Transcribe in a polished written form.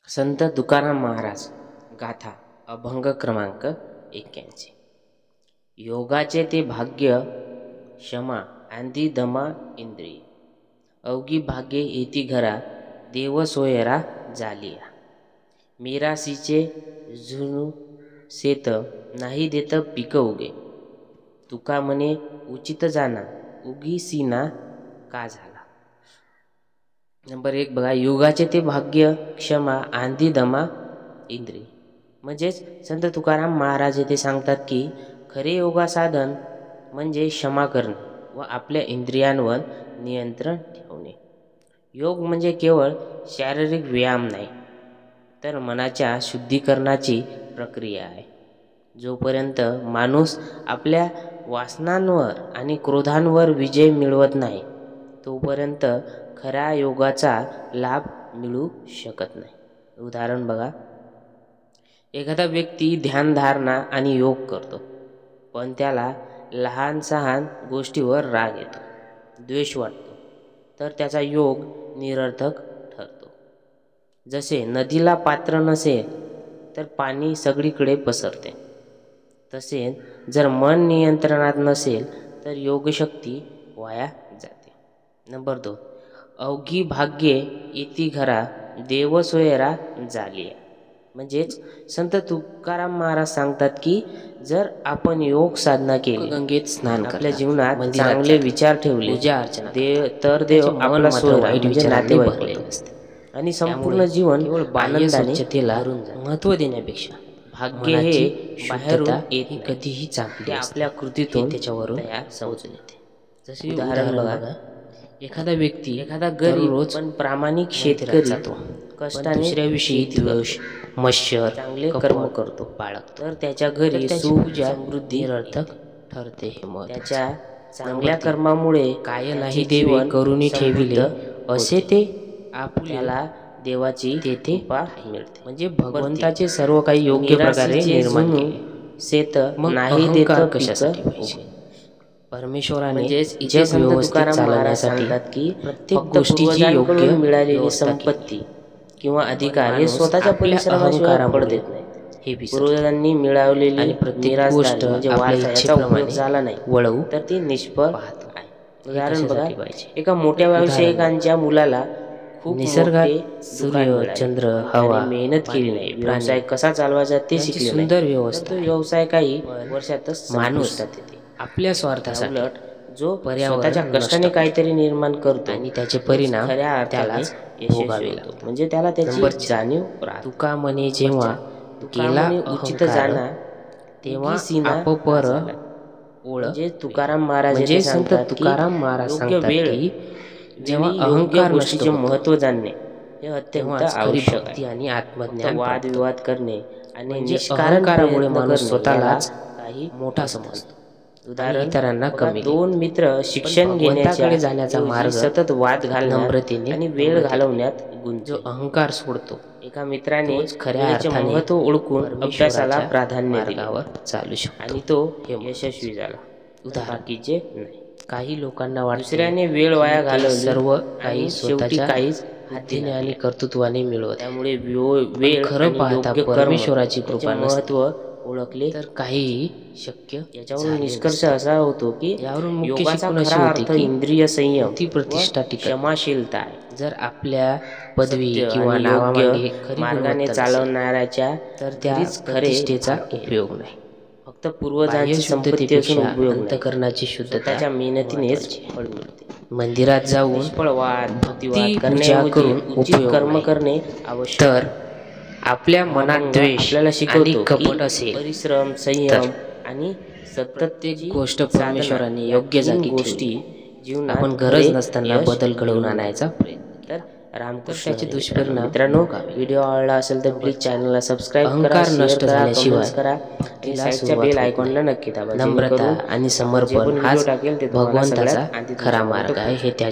संत तुकाराम महाराज गाथा अभंग क्रमांक 81। योगाचे ते भाग्य क्षमा आंधी दमा इंद्रिय, अवघी भाग्ये येती घरा देव सोयरा जालिया। मिरासीचे झुनू शेत नाही देत पीक उगे, तुका म्हणे उचित जाना उगी सीना का झाला। नंबर 1 बघा, योगाचे ते भाग्य क्षमा आंधी दमा इंद्रिय। म्हणजेच संत तुकाराम महाराज येथे सांगतात की खरे योगा साधन म्हणजे क्षमा करणे व आपल्या इंद्रियांवर नियंत्रण ठेवणे। योग म्हणजे केवळ शारीरिक व्यायाम नाही, तर मनाच्या शुद्धीकरणाची प्रक्रिया आहे। जोपर्यंत माणूस आपल्या वासनांवर आणि क्रोधांवर विजय मिळवत नाही, तोपर्यंत खऱ्या योगाचा लाभ मिळू शकत नाही। उदाहरण बघा, एखादा व्यक्ती ध्यानधारणा आणि योग करतो, पण त्याला लहान सहान गोष्टीवर राग येतो, द्वेष वाटतो, तर त्याचा योग निरर्थक ठरतो। जसे नदीला पात्र नसेल तर पाणी सगळीकडे पसरते, तसेच जर मन नियंत्रणात नसेल तर योगशक्ती वाया जाते। नंबर 2, अवघी भाग्ये येती घरा देव सोयरा जालिया। म्हणजेच संत तुकाराम महाराज सांगतात की जर आपण योग साधना केली, गंगेत स्नान आपल्या जीवनात चांगले विचार ठेवले, पूजा अर्चना तर देव आपला सोयरा म्हणजे नातेवाईक असते आणि संपूर्ण जीवन आनंदाने महत्त्व देण्यापेक्षा भाग्य हे बाहेरून येत कधीही चांगले आपल्या कृतीतून त्याच्यावरून समजून येते। जसे उदाहरण बघा, एखादा व्यक्ती गरीब रोज पण प्रामाणिक शेतकरी जातो, कष्टाने दुसऱ्याविषयी द्वेष मत्सर चांगले कर्म करतो बाळगतो, तर त्याच्या घरी सुख समृद्धी निरर्थक ठरते। त्याच्या चांगल्या कर्मामुळे काय नाही देवी करुणी ठेविले असे ते आपल्याला देवाची तेथे मिळते। म्हणजे भगवंताचे सर्व काही योग्य प्रकारे निर्माण केले, शेत नाही देत कशासाठी पाहिजे। परमेश्वराने जग व्यवस्थित चालवण्यासाठी की प्रत्येक गोष्टीची योग्य मिळालेली संपत्ती किंवा अधिकार हे स्वतःच्या परिश्रमाशिवाय पडत नाही। हे पूर्वजांनी मिळवलेली आणि प्रत्येक गोष्ट म्हणजे वारसा उपयोग झाला नाही वळवू तर ती निष्फळ आहे। उदाहरण बघा, एका मोठ्या व्यावसायिकांच्या मुलाला खूप निसर्गात सूर्य चंद्र हवा मेहनत केली नाही, व्यवसाय कसा चालवायचा ते शिकले, सुंदर व्यवस्था व्यवसाय काही वर्षातच माणूस आपल्या स्वार्थासाठी उलट जो स्वतःच्या कष्टाने काहीतरी निर्माण करतो आणि त्याचे परिणाम खऱ्या अर्थाने भोगावे लागतात, म्हणजे त्याला त्याची जाणीव राहते। तुका म्हणे जेव्हा गेला उचित जाना तेव्हा आपोपर ओळ। म्हणजे तुकाराम महाराज म्हणजे संत तुकाराम महाराज सांगतात की जेव्हा अहंकार गोष्टीचे महत्त्व जाणणे हे अत्यंत आवश्यक आहे आणि आत्मज्ञान वादविवाद करणे आणि निष्कारणपणामुळे माणूस स्वतःलाच काही मोठा समजतो, उदाहरण इतरांना कमी। दोन मित्र शिक्षण घेण्याकडे जाण्याचा मार्ग सतत वाद घालण्यात नम्रतेने आणि वेळ घालवण्यात गुंततो। जो अहंकार सोडतो, एका मित्राने खऱ्या अर्थाने महत्त्व ओळखून अभ्यासाला प्राधान्य दिल्यावर चालू शकतो आणि तो यशस्वी झाला, बाकीचे नाही। काही लोकांना वाटते दुसऱ्याने वेळ वाया घालवली, सर्व काही स्वतःच्या काहीच हातीने आणि कर्तृत्वाने मिळवत, त्यामुळे वेळ खरं पाहता परमेश्वराची कृपा महत्त्व ओळखले तर काही शक्य। याच्यावरून निष्कर्ष असा होतो की योगाचा खरा अर्थ इंद्रिय संयम ती प्रतिष्ठा क्षमाशीलता आहे। जर आपल्या पदवी किंवा नावामागे खरी मार्गाने चालवणाऱ्याच्या तर त्याच प्रतिष्ठेचा उपयोग नाही, फक्त पूर्वजांची संपत्ती असून उपयोग अंतःकरणाची शुद्धताच्या मेहनतीनेच फळ मिळते। मंदिरात जाऊन भक्ती पूजा करून उचित कर्म करणे आवश्यक, तर आपल्या मनात द्वेष आपल्याला शिकवतो कपट असेल, परिश्रम संयम आणि प्रत्येक गोष्ट परमेश्वराने योग्य जागी गोष्टी जीवनात आपण गरज नसताना बदल घडवून आणायचा प्रयत्न। तर रामकृष्णाचे दुष्परिणाम। मित्रांनो, व्हिडिओ आवडला असेल तर प्लीज चॅनलला सबस्क्राईब करा, अहंकार नष्ट झाल्याशिवाय करा आणि साईडच्या बेल आयकॉनला नक्की दाबा। नम्रता आणि समर्पण हाच भगवंताचा खरा मार्ग आहे, हे त्या